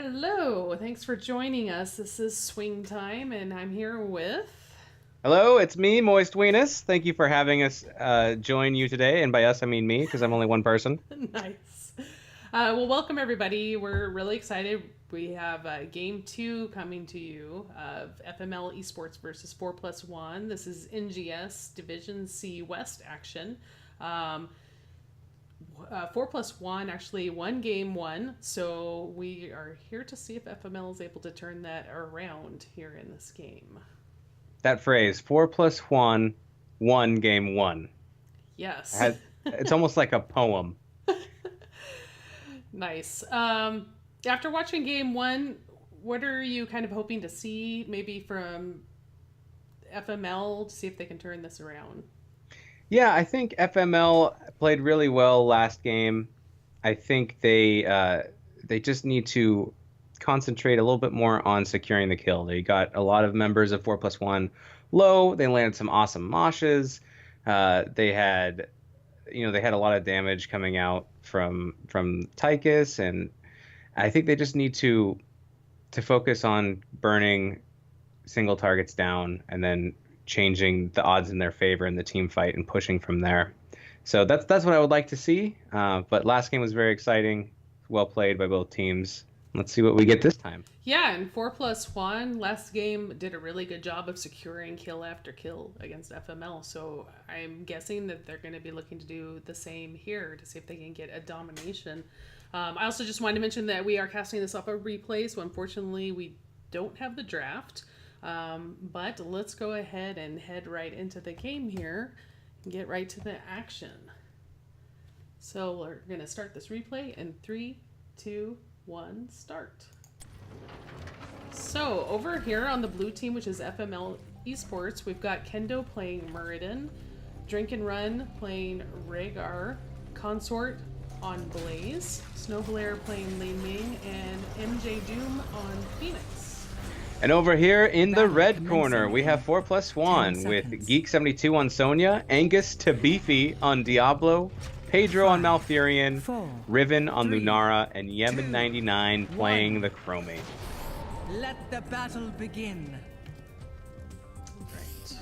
Hello, thanks for joining us. This is Swingtime, and I'm here with. Hello, it's me, Moist Weenus. Thank you for having us join you today. And by us, I mean me, because I'm only one person. Nice. Well, welcome everybody. We're really excited. We have game two coming to you of FML Esports versus 4+1. This is NGS Division C West action. 4+1 actually won game one, so we are here to see if FML is able to turn that around here in this game. That phrase, 4+1, one game one. Yes. It's almost like a poem. Nice. After watching game one, what are you kind of hoping to see maybe from FML to see if they can turn this around? Yeah, I think FML played really well last game. I think they just need to concentrate a little bit more on securing the kill. They got a lot of members of 4+1 low. They landed some awesome moshes. They had, they had a lot of damage coming out from Tychus, and I think they just need to focus on burning single targets down and then changing the odds in their favor in the team fight and pushing from there. So that's what I would like to see. But last game was very exciting, well played by both teams. Let's see what we get this time. Yeah, and 4+1 last game did a really good job of securing kill after kill against FML. So I'm guessing that they're going to be looking to do the same here to see if they can get a domination. I also just wanted to mention that we are casting this off a replay, so unfortunately we don't have the draft. But let's go ahead and head right into the game here and get right to the action. So we're going to start this replay in 3, 2, 1, start. So over here on the blue team, which is FML Esports, we've got Kendo playing Muradin, Drink and Run playing Rhaegar, Consort on Blaze, Snowblair playing Lei Ming, and MJ Doom on Phoenix. And over here in the red corner, we have 4+1 with Geek72 on Sonya, Angus Tabifi on Diablo, Pedro on Malfurion, Riven on Lunara, and Yemen99 playing the Chromate. Let the battle begin. Right.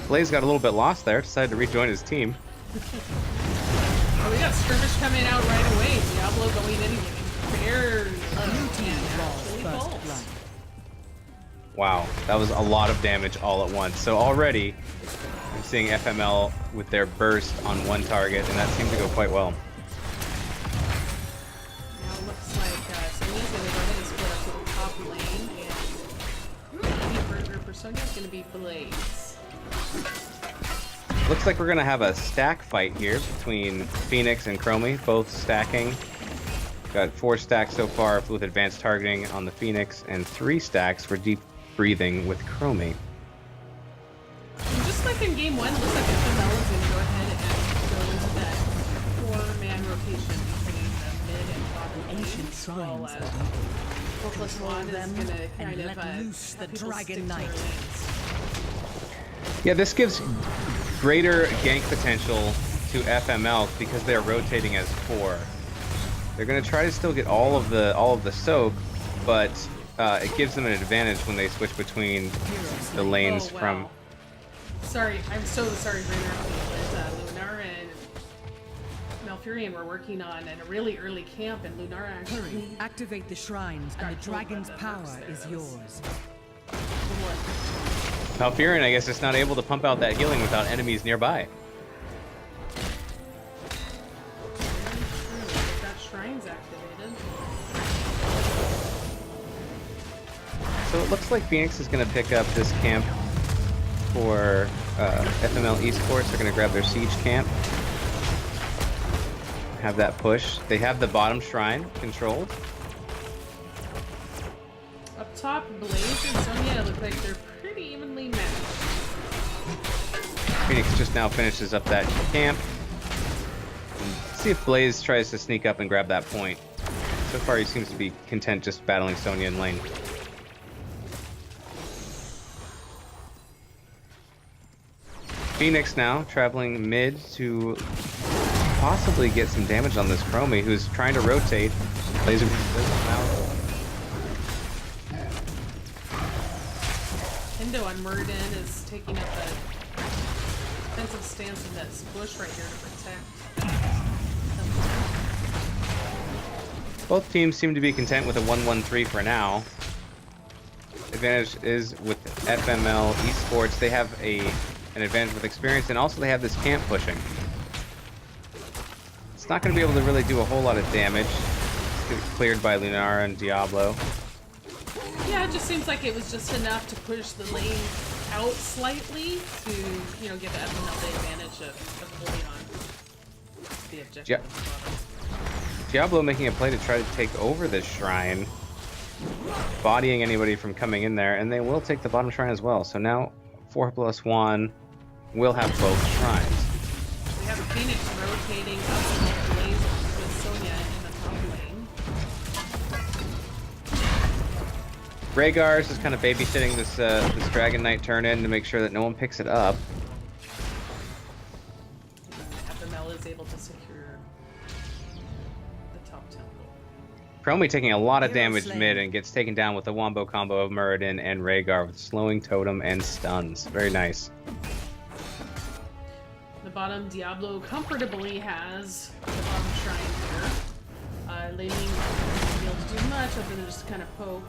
Blaze got a little bit lost there, decided to rejoin his team. Oh, we got skirmish coming out right away. Diablo going in and getting barely falls. Wow, that was a lot of damage all at once. So already, I'm seeing FML with their burst on one target, and that seemed to go quite well. Now it looks like Sonya's going to go ahead and split up to the top lane, and the burger for Sonya is going to be Blaze. Looks like we're going to have a stack fight here between Phoenix and Chromie, both stacking. Got 4 stacks so far with advanced targeting on the Phoenix, and 3 stacks for deep breathing with Chromie. And just like in game one, it looks like FML is going to go ahead and go into that 4-man rotation between the mid and bottom Ancient lanes, while shrines 4+1 is going to kind and of let loose the people Dragon stick to their Knight. lanes. Yeah, this gives greater gank potential to FML because they're rotating as 4. They're going to try to still get all of the soak, but it gives them an advantage when they switch between the lanes from. Sorry, I'm so sorry for interrupting, but Lunara and Malfurion were working on in a really early camp, and Lunara actually. Hurry, activate the shrines, and the dragon's power is yours. Malfurion, I guess, is not able to pump out that healing without enemies nearby. Shrines activated. So it looks like Phoenix is going to pick up this camp for FML Esports. They're going to grab their siege camp. Have that push. They have the bottom shrine controlled. Up top, Blaze and Sonya look like they're pretty evenly matched. Phoenix just now finishes up that camp. See if Blaze tries to sneak up and grab that point. So far, he seems to be content just battling Sonya in lane. Phoenix now traveling mid to possibly get some damage on this Chromie, who's trying to rotate. Laser beam does come out. Hendo on Murden is taking up a defensive stance in this bush right here to protect. Both teams seem to be content with a 1-1-3 for now. Advantage is with FML Esports. They have an advantage with experience, and also they have this camp pushing. It's not going to be able to really do a whole lot of damage. It's cleared by Lunara and Diablo. Yeah, it just seems like it was just enough to push the lane out slightly to, you know, give FML the advantage of holding on to the objective. Diablo making a play to try to take over this shrine, bodying anybody from coming in there, and they will take the bottom shrine as well. So now 4+1 will have both shrines. We have a Phoenix rotating up the Blaze with Sonya in the top lane. Rhaegar is just kind of babysitting this Dragon Knight turn in to make sure that no one picks it up. FML is able to secure the top temple. Chromie taking a lot of Hero damage slain. mid and gets taken down with the wombo combo of Muradin and Rhaegar with slowing totem and stuns. Very nice. The bottom Diablo comfortably has the bottom shrine here. Laning won't be able to do much other than just kind of poke.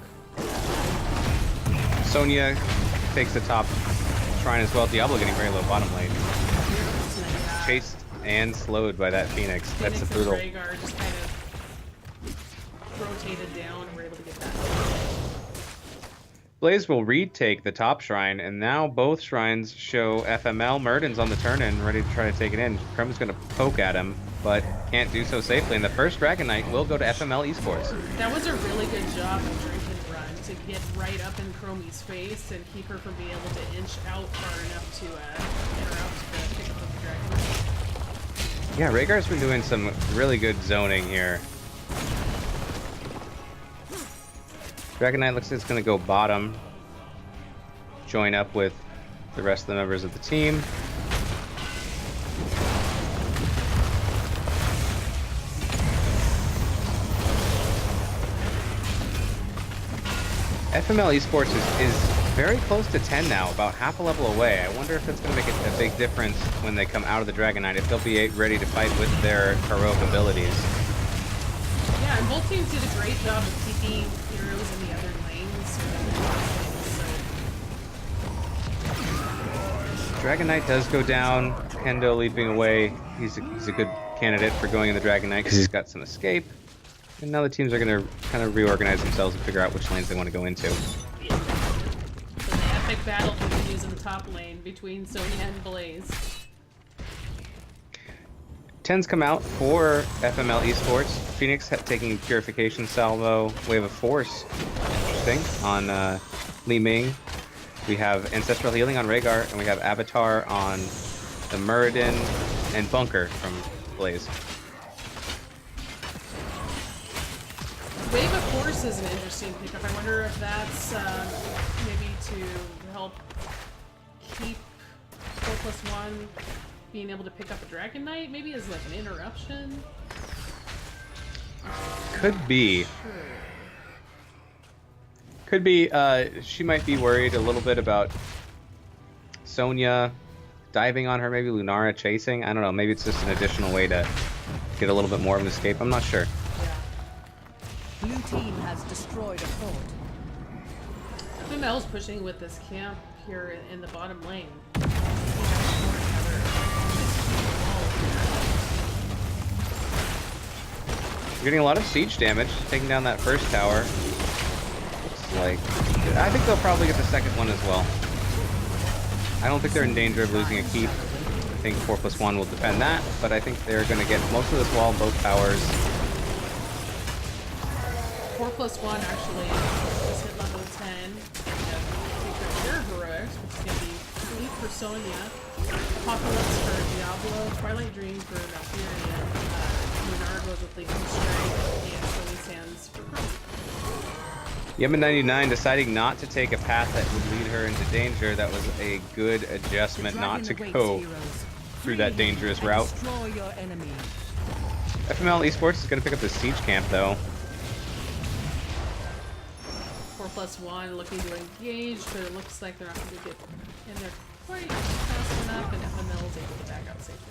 Sonya takes the top shrine as well. Diablo getting very low bottom lane. Chased and slowed by that Phoenix. That's a brutal. And Rhaegar just kind of rotated down and we're able to get that. Blaze will retake the top shrine, and now both shrines show FML. Murden's on the turn-in, ready to try to take it in. Krem's going to poke at him, but can't do so safely. And the first Dragon Knight will go to FML Esports. That was a really good job of drink and run to get right up in Chromie's face and keep her from being able to inch out far enough to interrupt the pickup of the Dragon Knight. Yeah, Rhaegar's been doing some really good zoning here. Dragon Knight looks like it's going to go bottom, join up with the rest of the members of the team. FML Esports is very close to 10 now, about half a level away. I wonder if it's going to make a big difference when they come out of the Dragon Knight, if they'll be ready to fight with their heroic abilities. Yeah, and both teams did a great job of keeping heroes in the other lanes. Dragon Knight does go down. Hendo leaping away. He's a good candidate for going in the Dragon Knight because he's got some escape. And now the teams are going to kind of reorganize themselves and figure out which lanes they want to go into. So the epic battle continues in the top lane between Sonya and Blaze. 10's come out for FML Esports. Phoenix taking Purification Salvo, Wave of Force. Interesting. On Li Ming. We have Ancestral Healing on Rhaegar, and we have Avatar on the Muradin and Bunker from Blaze. Wave of Force is an interesting pickup. I wonder if that's maybe to help keep 4+1 being able to pick up a Dragon Knight, maybe as like an interruption. Could be. Sure. Could be. She might be worried a little bit about Sonya diving on her, maybe Lunara chasing. I don't know. Maybe it's just an additional way to get a little bit more of an escape. I'm not sure. Blue team has destroyed a fort. FML's pushing with this camp here in the bottom lane. You're getting a lot of siege damage, taking down that first tower. Looks like... I think they'll probably get the second one as well. I don't think they're in danger of losing a keep. I think 4+1 will defend that, but I think they're going to get most of this wall, both towers. 4+1 actually just hit level 10. Secret Pure Heroics, which is going to be Fleet for Sonya, Apocalypse for Diablo, Twilight Dream for Valkyria, Lunar goes with Legion Strike, and Holy Sands for Chrome. Yemen99 deciding not to take a path that would lead her into danger. That was a good adjustment not to go through that dangerous route. Destroy your enemy. FML Esports is going to pick up the siege camp, though. 4+1 looking to engage, but it looks like they're not going to get in there quite fast enough, and FML is able to back out safely.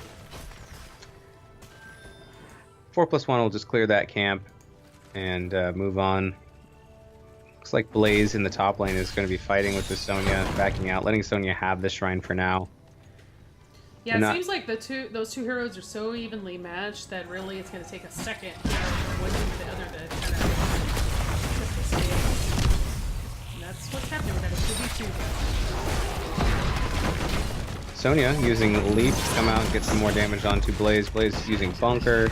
4+1 will just clear that camp and move on. Looks like Blaze in the top lane is going to be fighting with the Sonya, backing out, letting Sonya have the shrine for now. Yeah, it seems like those two heroes are so evenly matched that really it's going to take a second, for one team to the other to kind of tip the scales. And that's what's happening. We're going to 2v2. Sonya using Leap to come out and get some more damage onto Blaze. Blaze is using Bunker.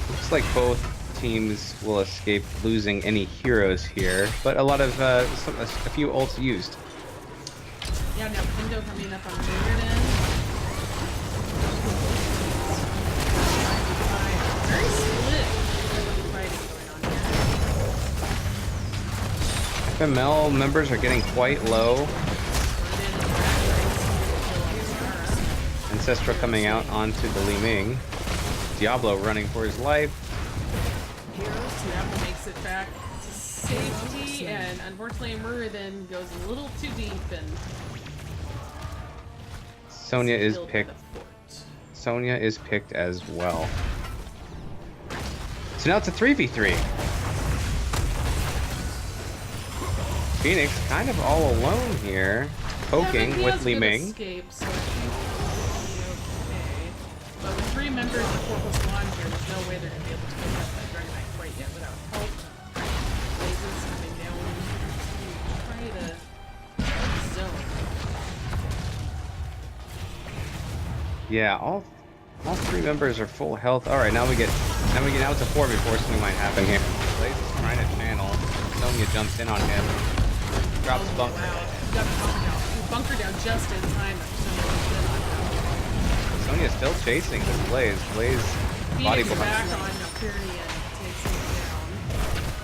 Looks like both teams will escape losing any heroes here, but a lot of a few ults used. Yeah, now Pindo coming up on the third end. Very split fighting going on here. FML members are getting quite low. Ancestral coming out onto the Li Ming. Diablo running for his life. Diablo makes it back to safety, and unfortunately Murray then goes a little too deep and Sonya is picked. Sonya is picked as well. So now it's a 3v3. Phoenix kind of all alone here, poking with Li Ming. Escape, so he's okay. But with 3 members of 4+1 here, there's no way they're going to be able to pick up that Dragon Knight quite yet without help. Blazes coming down to try to zone. Yeah, all 3 members are full health. All right, now it's a 4 before something might happen here. Blaze is trying to channel. Sonya jumps in on him. Drops Bunker. Wow, he got the bunker down. He bunkered down just in time. Sonya's still chasing this Blaze. Blaze body Phoenix back behind. on Valkyrie and takes him down.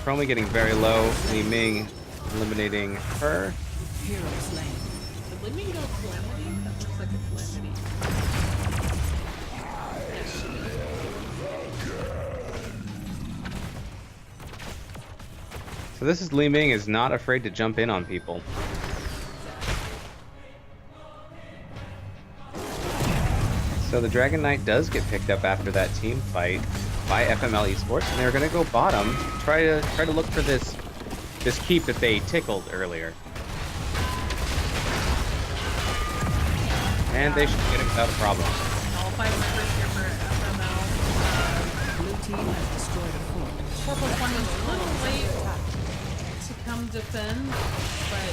Chromie getting very low. Li Ming eliminating her. Heroes lane. Did Li Ming go Calamity? That looks like a Calamity. Yes, she did. So this is Li Ming is not afraid to jump in on people. So the Dragon Knight does get picked up after that team fight by FML Esports, and they're going to go bottom, try to look for this keep that they tickled earlier. And they should get it without a problem. All 5 members here for FML. Blue team has destroyed a fort. 4+1 was a little late to come defend, but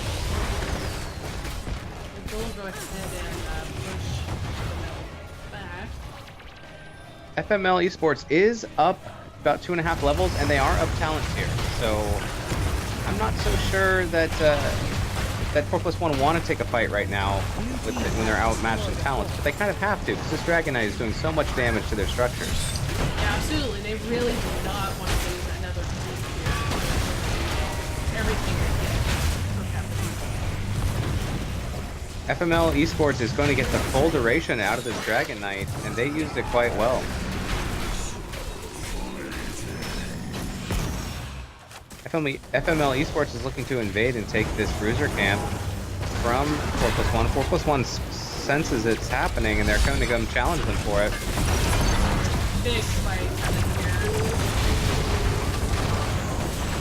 we'll go ahead and push FML back. FML Esports is up about 2.5 levels, and they are up talents here. So I'm not so sure that that 4+1 want to take a fight right now with it when they're outmatched in talents, but they kind of have to because this Dragon Knight is doing so much damage to their structures. Yeah, absolutely. They really do not want to lose another team here. Everything they get for FML Esports is going to get the full duration out of this Dragon Knight, and they used it quite well. FML Esports is looking to invade and take this bruiser camp from 4+1. 4+1 senses it's happening, and they're going to come challenge them for it. big fight coming here.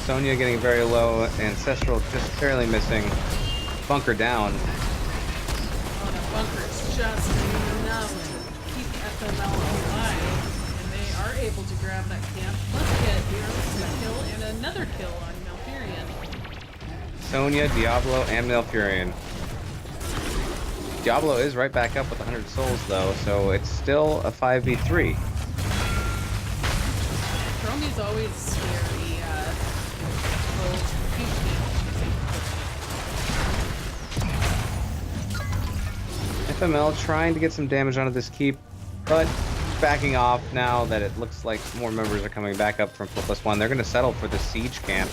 Sonya getting very low. Ancestral just barely missing. Bunker down. Oh, that bunker is just enough to keep FML alive, and they are able to grab that camp. Let's get here a kill and another kill on Malfurion. Sonya, Diablo, and Malfurion. Diablo is right back up with 100 souls though, so it's still a 5v3. Chromie's always scary, FML trying to get some damage onto this keep, but backing off now that it looks like more members are coming back up from 4+1. They're going to settle for the siege camp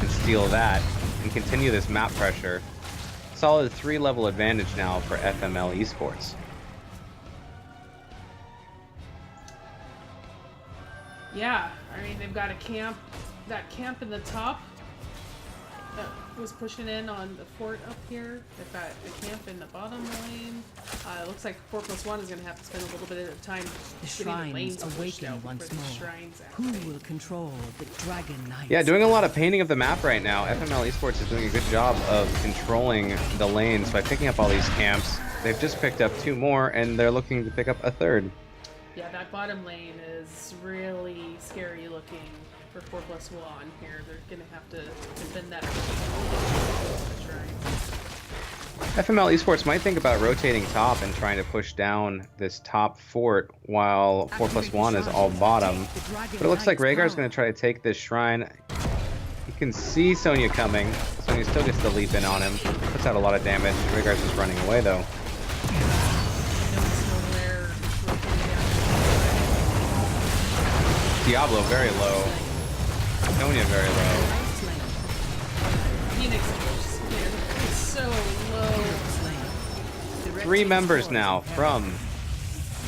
and steal that and continue this map pressure. Solid 3-level advantage now for FML Esports. Yeah, I mean, they've got a camp, that camp in the top that was pushing in on the fort up here. They've got a camp in the bottom lane. It looks like 4+1 is going to have to spend a little bit of time The getting the lanes shrines pushed awaken out once before the more. shrines Who activate. will control the Dragon Knights? Yeah, doing a lot of painting of the map right now. FML Esports is doing a good job of controlling the lanes by picking up all these camps. They've just picked up 2 more, and they're looking to pick up a 3rd. Yeah, that bottom lane is really scary looking for 4+1 here. They're going to have to defend that shrines. FML Esports might think about rotating top and trying to push down this top fort while 4+1 is all bottom. But it looks like Rhaegar's going to try to take this shrine. You can see Sonya coming. Sonya still gets the leap in on him. Puts out a lot of damage. Rhaegar's just running away though. Diablo very low. Sonya very low. Phoenix is so low. 3 members now from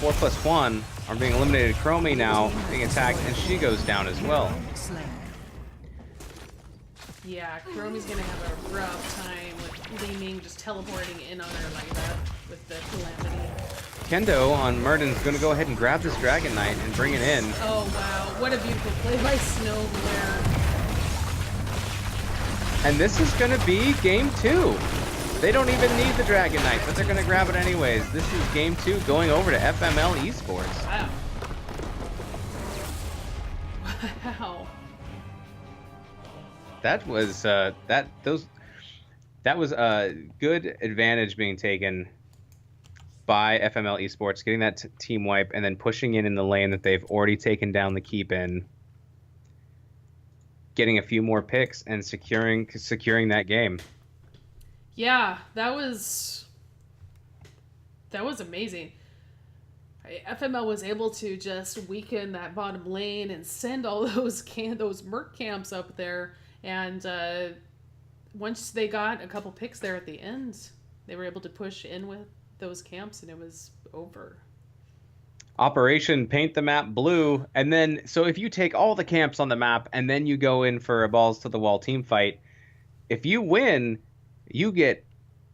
4+1 are being eliminated. Chromie now being attacked, and she goes down as well. Yeah, Chromie's gonna have a rough time with Leeming just teleporting in on her like that with the Calamity. Kendo on Murden's going to go ahead and grab this Dragon Knight and bring it in. Oh wow, what a beautiful play by Snowglare. And this is going to be game 2. They don't even need the Dragon Knight, but they're going to grab it anyways. This is game 2 going over to FML Esports. Wow. Wow. That was that was a good advantage being taken by FML Esports, getting that team wipe and then pushing in the lane that they've already taken down the keep in, getting a few more picks and securing that game. Yeah, that was amazing. FML was able to just weaken that bottom lane and send all those merc camps up there, and once they got a couple picks there at the end, they were able to push in with those camps, and it was over. Operation Paint the Map Blue, and then so if you take all the camps on the map and then you go in for a balls to the wall team fight, if you win, you get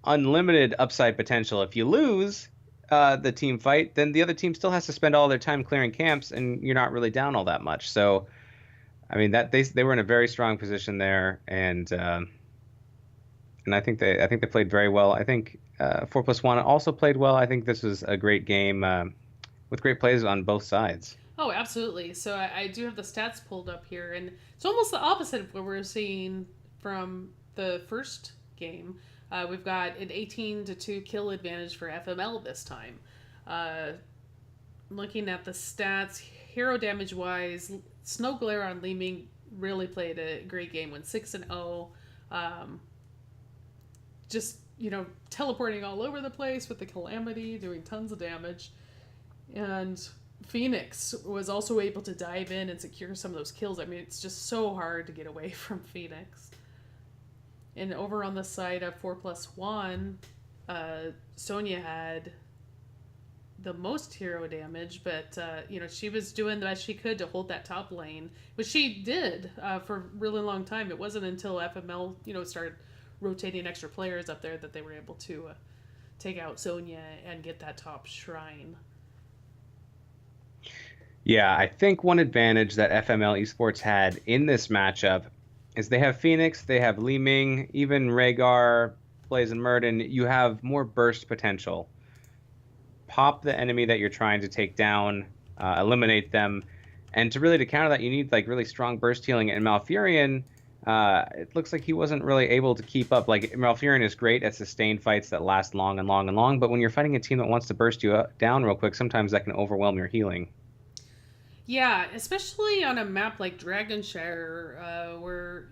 unlimited upside potential. If you lose the team fight, then the other team still has to spend all their time clearing camps, and you're not really down all that much. So, I mean, that they were in a very strong position there, and I think they played very well. I think 4+1 also played well. I think this was a great game with great plays on both sides. Oh, absolutely. So I do have the stats pulled up here, and it's almost the opposite of what we're seeing from the first game. We've got an 18-2 kill advantage for FML this time. Looking at the stats, hero damage wise, Snowglare on Leeming really played a great game. Went 6-0. Just, teleporting all over the place with the Calamity, doing tons of damage. And Phoenix was also able to dive in and secure some of those kills. I mean, it's just so hard to get away from Phoenix. And over on the side of 4+1, Sonya had the most hero damage, but she was doing the best she could to hold that top lane, which she did for a really long time. It wasn't until FML started rotating extra players up there that they were able to take out Sonya and get that top shrine. Yeah, I think one advantage that FML Esports had in this matchup is they have Phoenix, they have Leeming, even Rhaegar plays in Murden. You have more burst potential. Pop the enemy that you're trying to take down, eliminate them, and to counter that, you need really strong burst healing. And Malfurion, it looks like he wasn't really able to keep up. Malfurion is great at sustained fights that last long and long and long, but when you're fighting a team that wants to burst you down real quick, sometimes that can overwhelm your healing. Yeah, especially on a map like Dragonshire, where,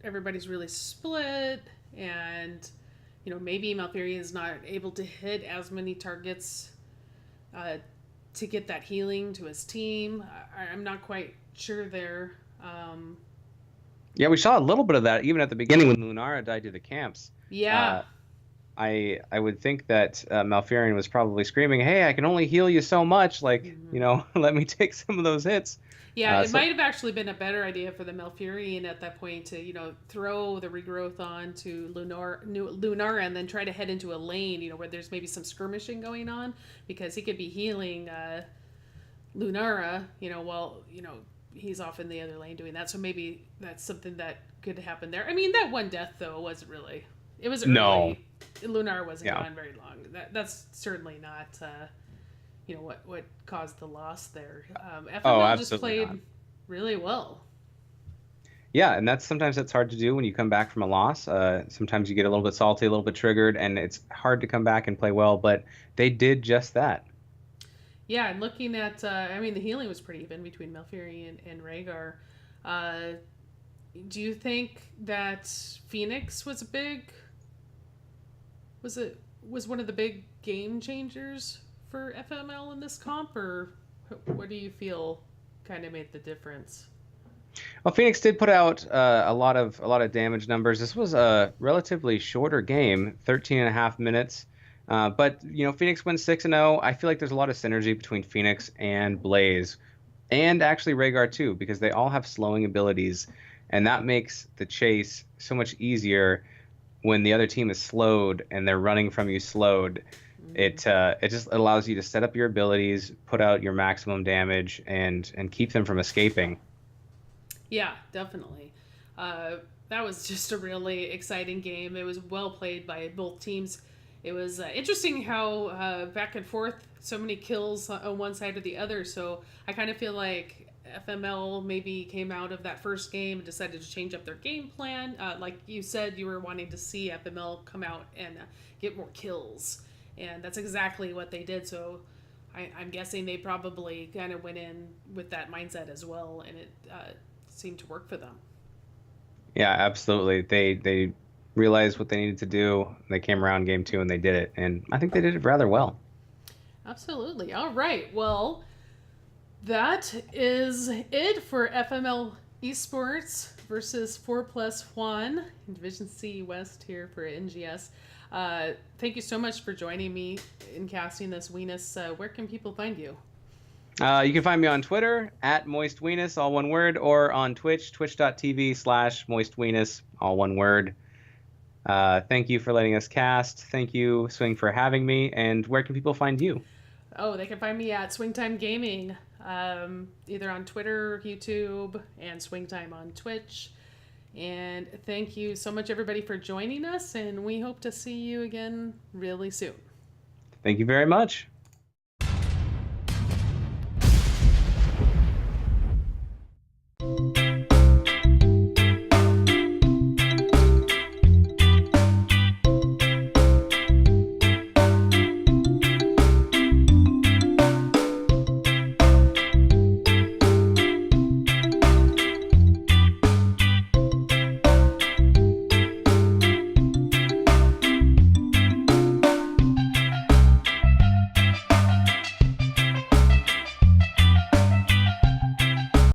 everybody's really split, and, maybe Malfurion is not able to hit as many targets to get that healing to his team. I'm not quite sure there. Yeah, we saw a little bit of that even at the beginning when Lunara died to the camps. Yeah. I would think that Malfurion was probably screaming, "Hey, I can only heal you so much. Let me take some of those hits." Yeah, it So might have actually been a better idea for the Malfurion at that point to, throw the regrowth on to Lunara and then try to head into a lane, where there's maybe some skirmishing going on, because he could be healing Lunara, while, he's off in the other lane doing that. So maybe that's something that could happen there. I mean, that one death, though, wasn't really. It was no, early. Lunara wasn't yeah, gone very long. That's certainly not. What caused the loss there. oh, FML just absolutely played not. really well. Yeah, and sometimes that's hard to do when you come back from a loss. Sometimes you get a little bit salty, a little bit triggered, and it's hard to come back and play well. But they did just that. Yeah, and looking at, the healing was pretty even between Malfuri and Rhaegar. Uh, do you think that Phoenix was was one of the big game changers for FML in this comp, or what do you feel kind of made the difference? Well, Phoenix did put out a lot of damage numbers. This was a relatively shorter game, 13 and a half minutes. But Phoenix wins 6-0. I feel like there's a lot of synergy between Phoenix and Blaze, and actually Rhaegar too, because they all have slowing abilities, and that makes the chase so much easier when the other team is slowed and they're running from you slowed. It just allows you to set up your abilities, put out your maximum damage, and keep them from escaping. Yeah, definitely. That was just a really exciting game. It was well played by both teams. It was interesting how back and forth, so many kills on one side or the other. So I kind of feel like FML maybe came out of that first game and decided to change up their game plan. Like you said, you were wanting to see FML come out and get more kills. And that's exactly what they did. So I'm guessing they probably kind of went in with that mindset as well. And it seemed to work for them. Yeah, absolutely. They realized what they needed to do. They came around game two and they did it, and I think they did it rather well. Absolutely. All right. Well, that is it for FML Esports versus 4+ Juan in Division C West here for NGS. Thank you so much for joining me in casting this Weenus. Where can people find you? You can find me on Twitter at MoistWeenus, all one word, or on Twitch, twitch.tv/MoistWeenus, all one word. Thank you for letting us cast. Thank you, Swing, for having me. And where can people find you? Oh, they can find me at Swingtime Gaming, either on Twitter, YouTube, and Swingtime on Twitch. And thank you so much, everybody, for joining us, and we hope to see you again really soon. Thank you very much.